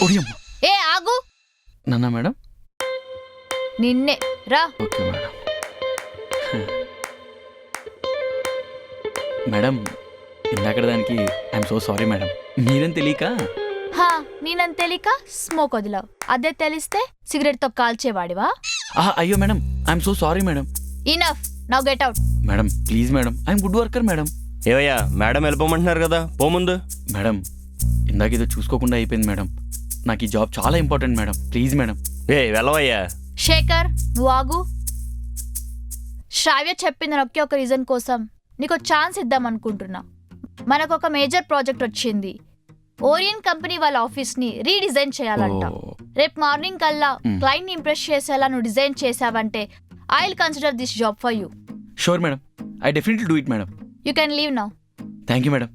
ఒడియమ్మ. ఏ ఆగు, నన్నా మేడం? నిన్నే రా. Okay madam. మేడం ఇందాక దానికి ఐఎమ్ సో సారీ మేడం. మీరేం తెలియక హా, నేనని తెలియక స్మోక్ వదిలావు. అదే తెలిస్తే సిగరెట్ తో కాల్చేవాడివా? అయ్యో madam I'm so sorry madam. Enough, now get out. Madam please madam, I'm good worker madam. ఏవయ్యా మేడం వెళ్ళిపోమంటున్నారు కదా, పో ముందు. మేడం ఇందాక ఏదో చూసుకోకుండా అయిపోయింది మేడం. నాకు ఈ జాబ్ చాలా ఇంపార్టెంట్ మేడం, ప్లీజ్ మేడం. వెళ్ళవయ్యా. శేఖర్, నువ్వు ఆగు. శ్రావ్య చెప్పిన ఒకే ఒక రీజన్ కోసం నీకు ఛాన్స్ ఇద్దాం అనుకుంటున్నా. మనకు ఒక మేజర్ ప్రాజెక్ట్ వచ్చింది. ఓరియన్ కంపెనీ వాళ్ళ ఆఫీస్ ని రీడిజైన్ చేయాలంట. రేపు మార్నింగ్ కల్లా క్లయింట్ ని ఇంప్రెస్ చేసేలా నువ్వు డిజైన్ చేసావంటే I will consider this job for you. Sure madam, I definitely do it madam. You can leave now. Thank you madam.